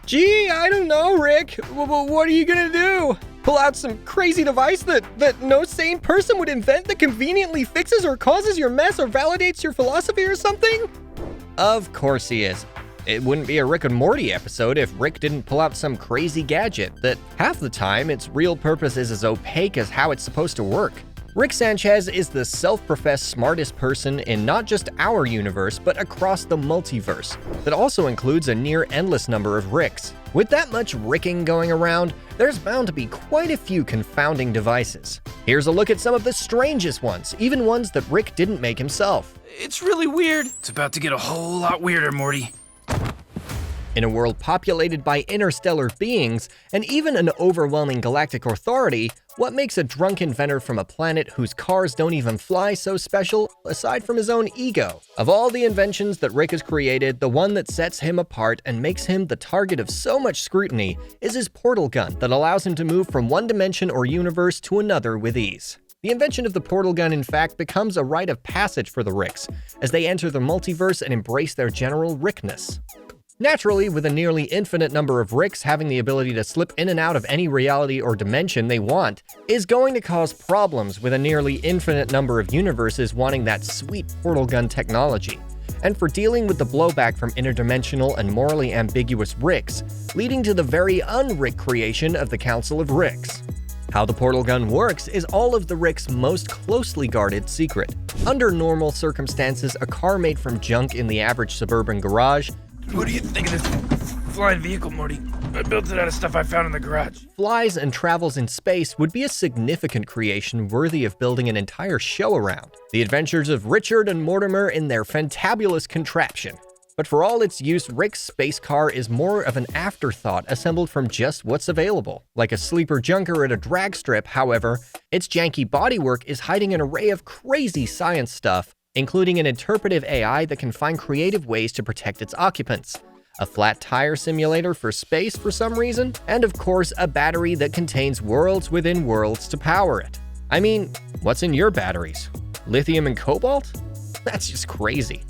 Gee, I don't know, Rick. What are you gonna do? Pull out some crazy device that no sane person would invent that conveniently fixes or causes your mess or validates your philosophy or something? Of course he is. It wouldn't be a Rick and Morty episode if Rick didn't pull out some crazy gadget that half the time its real purpose is as opaque as how it's supposed to work. Rick Sanchez is the self-professed smartest person in not just our universe, but across the multiverse, that also includes a near endless number of Ricks. With that much Ricking going around, there's bound to be quite a few confounding devices. Here's a look at some of the strangest ones, even ones that Rick didn't make himself. It's really weird. It's about to get a whole lot weirder, Morty. In a world populated by interstellar beings, and even an overwhelming galactic authority, what makes a drunk inventor from a planet whose cars don't even fly so special, aside from his own ego? Of all the inventions that Rick has created, the one that sets him apart and makes him the target of so much scrutiny is his portal gun that allows him to move from one dimension or universe to another with ease. The invention of the portal gun, in fact, becomes a rite of passage for the Ricks, as they enter the multiverse and embrace their general Rickness. Naturally, with a nearly infinite number of Ricks having the ability to slip in and out of any reality or dimension they want, is going to cause problems with a nearly infinite number of universes wanting that sweet portal gun technology, and for dealing with the blowback from interdimensional and morally ambiguous Ricks, leading to the very un-Rick creation of the Council of Ricks. How the portal gun works is all of the Rick's most closely guarded secret. Under normal circumstances, a car made from junk in the average suburban garage. What do you think of this flying vehicle, Morty? I built it out of stuff I found in the garage. Flies and travels in space would be a significant creation worthy of building an entire show around. The adventures of Richard and Mortimer in their fantabulous contraption. But for all its use, Rick's space car is more of an afterthought assembled from just what's available. Like a sleeper junker at a drag strip, however, its janky bodywork is hiding an array of crazy science stuff, including an interpretive AI that can find creative ways to protect its occupants, a flat tire simulator for space for some reason, and of course a battery that contains worlds within worlds to power it. I mean, what's in your batteries? Lithium and cobalt? That's just crazy.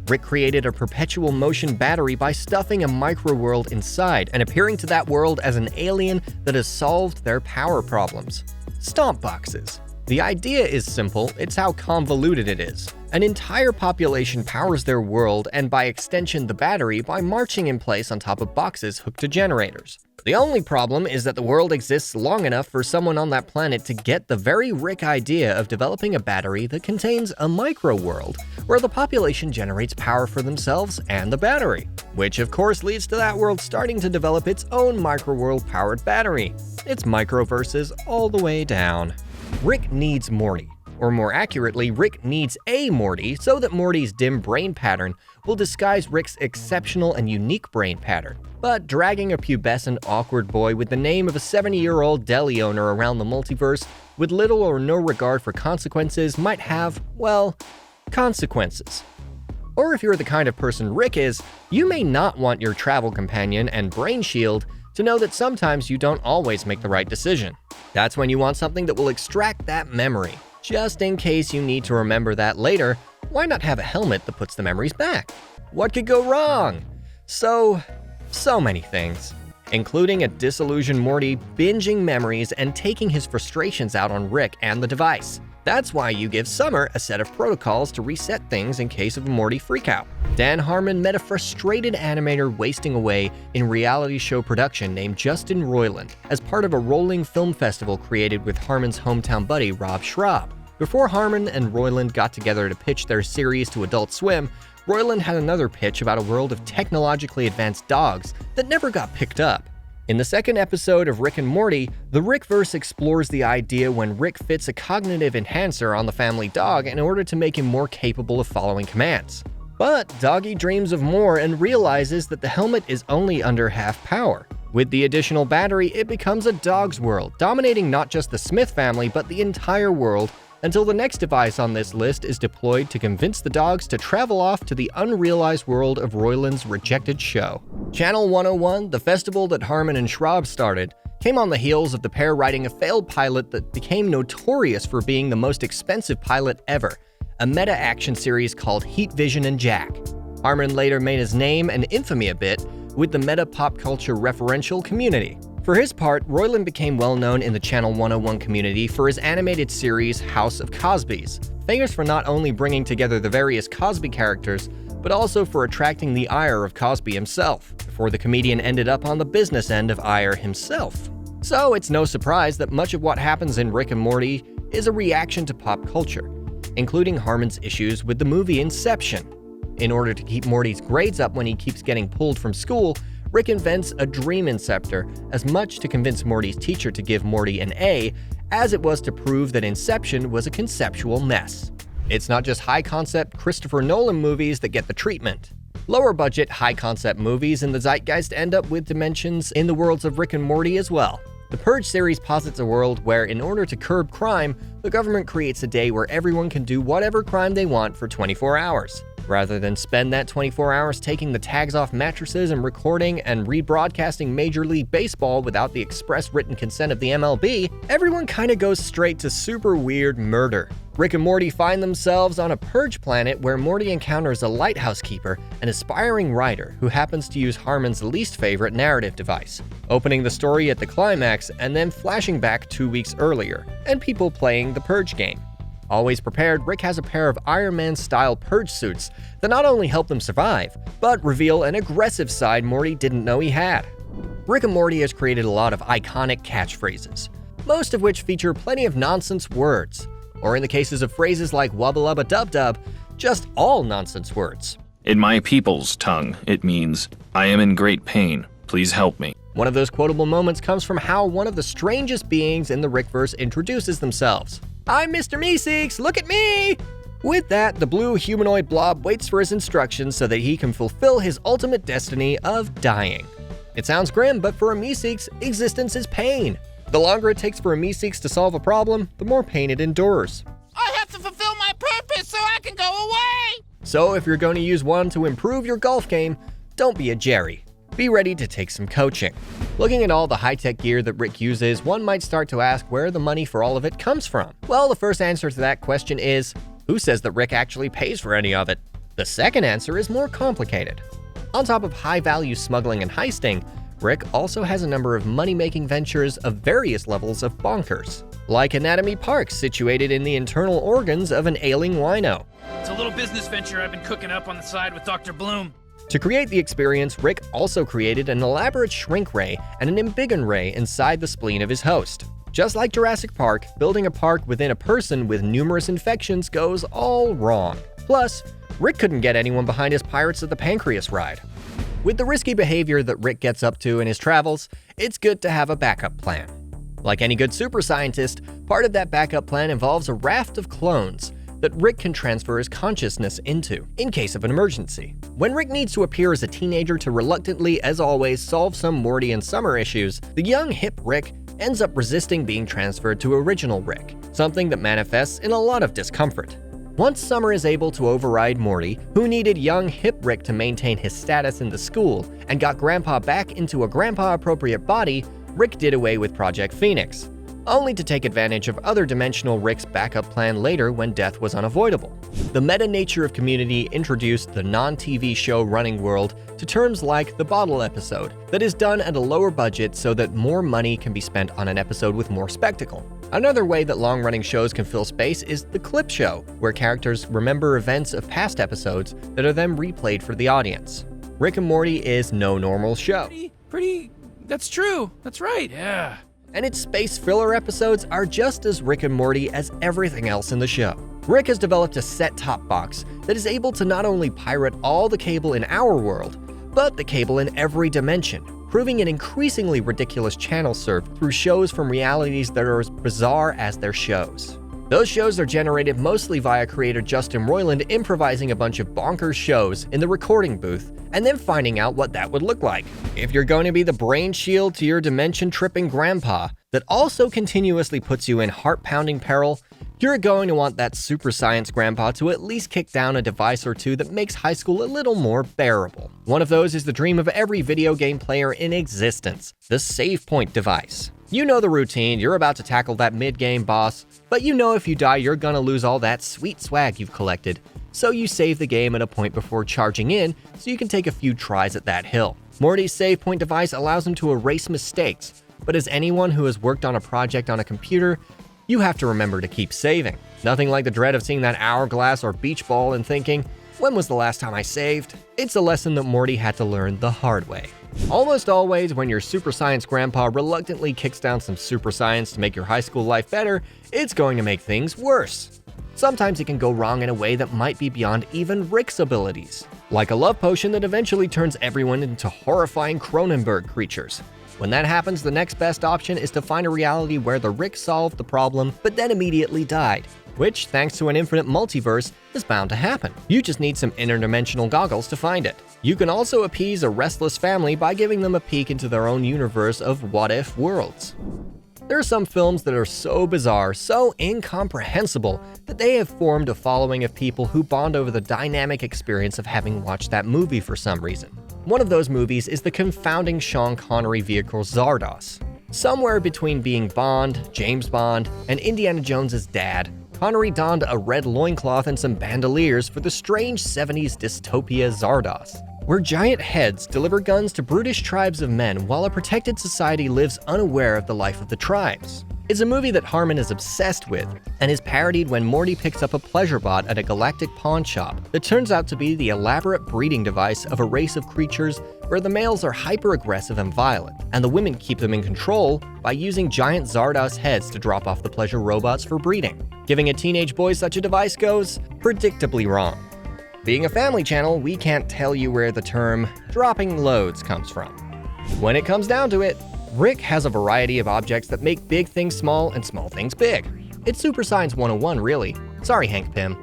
Rick created a perpetual motion battery by stuffing a microworld inside and appearing to that world as an alien that has solved their power problems. Stomp boxes. The idea is simple, it's how convoluted it is. An entire population powers their world, and by extension the battery, by marching in place on top of boxes hooked to generators. The only problem is that the world exists long enough for someone on that planet to get the very Rick idea of developing a battery that contains a microworld, where the population generates power for themselves and the battery. Which of course leads to that world starting to develop its own microworld-powered battery. It's microverses all the way down. Rick needs Morty. Or more accurately, Rick needs a Morty so that Morty's dim brain pattern will disguise Rick's exceptional and unique brain pattern. But dragging a pubescent, awkward boy with the name of a 70-year-old deli owner around the multiverse with little or no regard for consequences might have, well, consequences. Or if you're the kind of person Rick is, you may not want your travel companion and brain shield to know that sometimes you don't always make the right decision. That's when you want something that will extract that memory. Just in case you need to remember that later, why not have a helmet that puts the memories back? What could go wrong? So many things, including a disillusioned Morty binging memories and taking his frustrations out on Rick and the device. That's why you give Summer a set of protocols to reset things in case of a Morty freakout. Dan Harmon met a frustrated animator wasting away in reality show production named Justin Roiland as part of a rolling film festival created with Harmon's hometown buddy Rob Schraub. Before Harmon and Roiland got together to pitch their series to Adult Swim, Roiland had another pitch about a world of technologically advanced dogs that never got picked up. In the second episode of Rick and Morty, the Rickverse explores the idea when Rick fits a cognitive enhancer on the family dog in order to make him more capable of following commands. But Doggy dreams of more and realizes that the helmet is only under half power. With the additional battery, it becomes a dog's world, dominating not just the Smith family but the entire world, until the next device on this list is deployed to convince the dogs to travel off to the unrealized world of Roiland's rejected show. Channel 101, the festival that Harmon and Schraub started, came on the heels of the pair writing a failed pilot that became notorious for being the most expensive pilot ever, a meta-action series called Heat Vision and Jack. Harmon later made his name and infamy a bit with the meta pop culture referential community. For his part, Roiland became well known in the Channel 101 community for his animated series House of Cosbys, famous for not only bringing together the various Cosby characters, but also for attracting the ire of Cosby himself, before the comedian ended up on the business end of ire himself. So it's no surprise that much of what happens in Rick and Morty is a reaction to pop culture, including Harmon's issues with the movie Inception. In order to keep Morty's grades up when he keeps getting pulled from school, Rick invents a Dream Inceptor, as much to convince Morty's teacher to give Morty an A, as it was to prove that Inception was a conceptual mess. It's not just high-concept Christopher Nolan movies that get the treatment. Lower-budget, high-concept movies in the zeitgeist end up with dimensions in the worlds of Rick and Morty as well. The Purge series posits a world where, in order to curb crime, the government creates a day where everyone can do whatever crime they want for 24 hours. Rather than spend that 24 hours taking the tags off mattresses and recording and rebroadcasting Major League Baseball without the express written consent of the MLB, everyone kinda goes straight to super weird murder. Rick and Morty find themselves on a purge planet where Morty encounters a lighthouse keeper, an aspiring writer who happens to use Harmon's least favorite narrative device, opening the story at the climax and then flashing back 2 weeks earlier, and people playing the purge game. Always prepared, Rick has a pair of Iron Man-style Purge Suits that not only help them survive, but reveal an aggressive side Morty didn't know he had. Rick and Morty has created a lot of iconic catchphrases, most of which feature plenty of nonsense words, or in the cases of phrases like wubba-lubba-dub-dub, just all nonsense words. In my people's tongue, it means, I am in great pain, please help me. One of those quotable moments comes from how one of the strangest beings in the Rickverse introduces themselves. I'm Mr. Meeseeks, look at me! With that, the blue humanoid blob waits for his instructions so that he can fulfill his ultimate destiny of dying. It sounds grim, but for a Meeseeks, existence is pain. The longer it takes for a Meeseeks to solve a problem, the more pain it endures. I have to fulfill my purpose so I can go away! So if you're going to use one to improve your golf game, don't be a Jerry. Be ready to take some coaching. Looking at all the high-tech gear that Rick uses, one might start to ask where the money for all of it comes from. Well, the first answer to that question is, who says that Rick actually pays for any of it? The second answer is more complicated. On top of high-value smuggling and heisting, Rick also has a number of money-making ventures of various levels of bonkers, like anatomy parks situated in the internal organs of an ailing wino. It's a little business venture I've been cooking up on the side with Dr. Bloom. To create the experience, Rick also created an elaborate shrink ray and an embiggen ray inside the spleen of his host. Just like Jurassic Park, building a park within a person with numerous infections goes all wrong. Plus, Rick couldn't get anyone behind his Pirates of the Pancreas ride. With the risky behavior that Rick gets up to in his travels, it's good to have a backup plan. Like any good super scientist, part of that backup plan involves a raft of clones that Rick can transfer his consciousness into, in case of an emergency. When Rick needs to appear as a teenager to reluctantly, as always, solve some Morty and Summer issues, the young, hip Rick ends up resisting being transferred to original Rick, something that manifests in a lot of discomfort. Once Summer is able to override Morty, who needed young, hip Rick to maintain his status in the school, and got Grandpa back into a Grandpa-appropriate body, Rick did away with Project Phoenix, only to take advantage of other dimensional Rick's backup plan later when death was unavoidable. The meta nature of Community introduced the non-TV show running world to terms like the bottle episode, that is done at a lower budget so that more money can be spent on an episode with more spectacle. Another way that long-running shows can fill space is the clip show, where characters remember events of past episodes that are then replayed for the audience. Rick and Morty is no normal show. That's true. That's right, yeah. And its space filler episodes are just as Rick and Morty as everything else in the show. Rick has developed a set-top box that is able to not only pirate all the cable in our world, but the cable in every dimension, proving an increasingly ridiculous channel surf through shows from realities that are as bizarre as their shows. Those shows are generated mostly via creator Justin Roiland improvising a bunch of bonkers shows in the recording booth and then finding out what that would look like. If you're going to be the brain shield to your dimension-tripping grandpa that also continuously puts you in heart-pounding peril, you're going to want that super science grandpa to at least kick down a device or two that makes high school a little more bearable. One of those is the dream of every video game player in existence, the save point device. You know the routine, you're about to tackle that mid-game boss, but you know if you die you're gonna lose all that sweet swag you've collected. So you save the game at a point before charging in so you can take a few tries at that hill. Morty's save point device allows him to erase mistakes, but as anyone who has worked on a project on a computer, you have to remember to keep saving. Nothing like the dread of seeing that hourglass or beach ball and thinking, when was the last time I saved? It's a lesson that Morty had to learn the hard way. Almost always, when your super science grandpa reluctantly kicks down some super science to make your high school life better, it's going to make things worse. Sometimes it can go wrong in a way that might be beyond even Rick's abilities. Like a love potion that eventually turns everyone into horrifying Cronenberg creatures. When that happens, the next best option is to find a reality where the Rick solved the problem but then immediately died, which, thanks to an infinite multiverse, is bound to happen. You just need some interdimensional goggles to find it. You can also appease a restless family by giving them a peek into their own universe of what-if worlds. There are some films that are so bizarre, so incomprehensible, that they have formed a following of people who bond over the dynamic experience of having watched that movie for some reason. One of those movies is the confounding Sean Connery vehicle Zardoz. Somewhere between being Bond, James Bond, and Indiana Jones's dad, Connery donned a red loincloth and some bandoliers for the strange 70s dystopia Zardoz, where giant heads deliver guns to brutish tribes of men while a protected society lives unaware of the life of the tribes. It's a movie that Harmon is obsessed with, and is parodied when Morty picks up a pleasure bot at a galactic pawn shop that turns out to be the elaborate breeding device of a race of creatures where the males are hyper-aggressive and violent, and the women keep them in control by using giant Zardoz heads to drop off the pleasure robots for breeding. Giving a teenage boy such a device goes predictably wrong. Being a family channel, we can't tell you where the term dropping loads comes from. When it comes down to it, Rick has a variety of objects that make big things small and small things big. It's Super Science 101, really. Sorry, Hank Pym.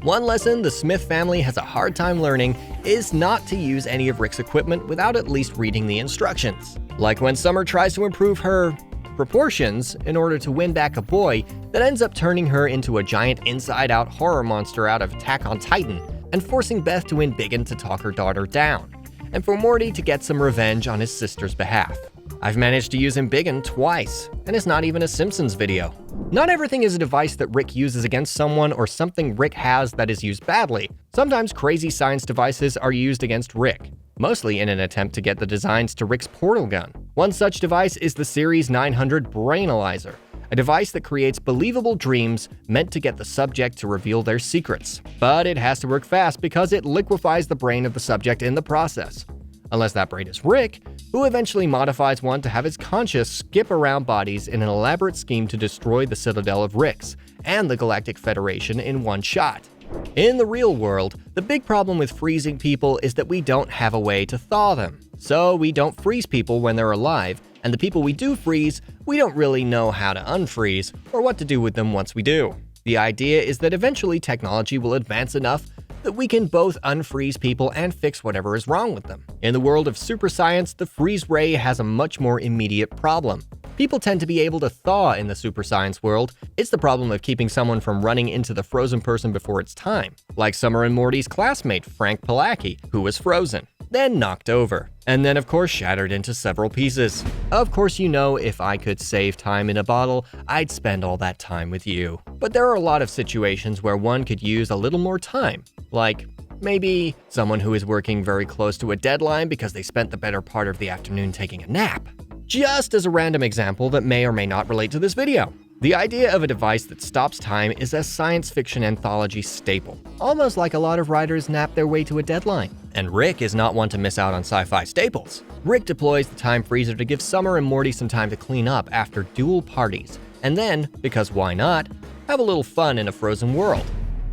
One lesson the Smith family has a hard time learning is not to use any of Rick's equipment without at least reading the instructions. Like when Summer tries to improve her proportions in order to win back a boy that ends up turning her into a giant inside-out horror monster out of Attack on Titan, and forcing Beth to embiggen to talk her daughter down, and for Morty to get some revenge on his sister's behalf. I've managed to use embiggen twice, and it's not even a Simpsons video. Not everything is a device that Rick uses against someone or something Rick has that is used badly. Sometimes crazy science devices are used against Rick, mostly in an attempt to get the designs to Rick's portal gun. One such device is the Series 900 Brainaleyser, a device that creates believable dreams meant to get the subject to reveal their secrets. But it has to work fast because it liquefies the brain of the subject in the process. Unless that brain is Rick, who eventually modifies one to have his conscious skip around bodies in an elaborate scheme to destroy the Citadel of Ricks and the Galactic Federation in one shot. In the real world, the big problem with freezing people is that we don't have a way to thaw them. So we don't freeze people when they're alive, and the people we do freeze, we don't really know how to unfreeze or what to do with them once we do. The idea is that eventually technology will advance enough that we can both unfreeze people and fix whatever is wrong with them. In the world of super science, the freeze ray has a much more immediate problem. People tend to be able to thaw in the super science world. It's the problem of keeping someone from running into the frozen person before it's time, like Summer and Morty's classmate Frank Palacki, who was frozen, then knocked over, and then of course shattered into several pieces. Of course, you know, if I could save time in a bottle, I'd spend all that time with you. But there are a lot of situations where one could use a little more time, like maybe someone who is working very close to a deadline because they spent the better part of the afternoon taking a nap. Just as a random example that may or may not relate to this video. The idea of a device that stops time is a science fiction anthology staple, almost like a lot of writers nap their way to a deadline. And Rick is not one to miss out on sci-fi staples. Rick deploys the time freezer to give Summer and Morty some time to clean up after dual parties, and then, because why not, have a little fun in a frozen world.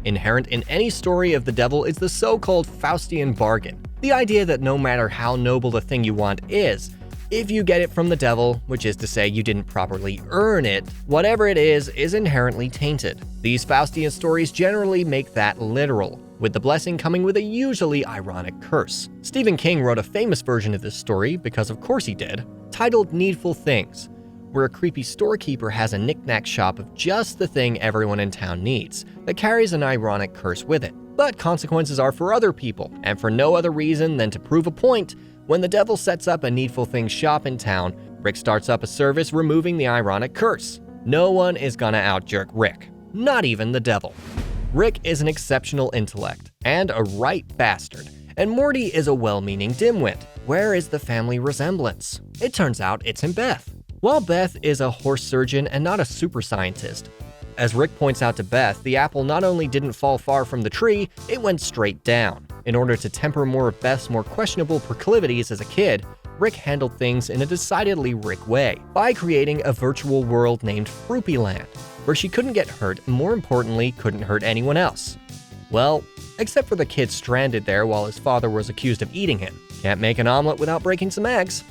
Inherent in any story of the devil is the so-called Faustian bargain, the idea that no matter how noble the thing you want is, if you get it from the devil, which is to say you didn't properly earn it, whatever it is inherently tainted. These Faustian stories generally make that literal, with the blessing coming with a usually ironic curse. Stephen King wrote a famous version of this story, because of course he did, titled Needful Things, where a creepy storekeeper has a knick-knack shop of just the thing everyone in town needs, that carries an ironic curse with it. But consequences are for other people, and for no other reason than to prove a point. When the devil sets up a Needful Things shop in town, Rick starts up a service removing the ironic curse. No one is gonna outjerk Rick, not even the devil. Rick is an exceptional intellect and a right bastard, and Morty is a well-meaning dimwit. Where is the family resemblance? It turns out it's in Beth. While Beth is a horse surgeon and not a super scientist, as Rick points out to Beth, the apple not only didn't fall far from the tree, it went straight down. In order to temper more of Beth's more questionable proclivities as a kid, Rick handled things in a decidedly Rick way by creating a virtual world named Froopyland, where she couldn't get hurt and more importantly, couldn't hurt anyone else. Well, except for the kid stranded there while his father was accused of eating him. Can't make an omelet without breaking some eggs.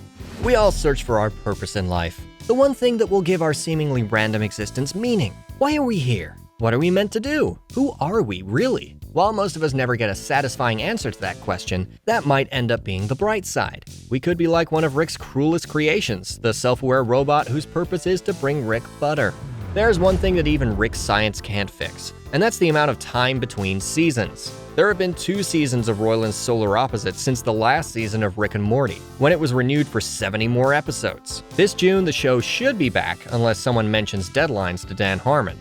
We all search for our purpose in life, the one thing that will give our seemingly random existence meaning. Why are we here? What are we meant to do? Who are we, really? While most of us never get a satisfying answer to that question, that might end up being the bright side. We could be like one of Rick's cruelest creations, the self-aware robot whose purpose is to bring Rick butter. There's one thing that even Rick's science can't fix, and that's the amount of time between seasons. There have been 2 seasons of Roiland's Solar Opposites since the last season of Rick and Morty, when it was renewed for 70 more episodes. This June, the show should be back, unless someone mentions deadlines to Dan Harmon.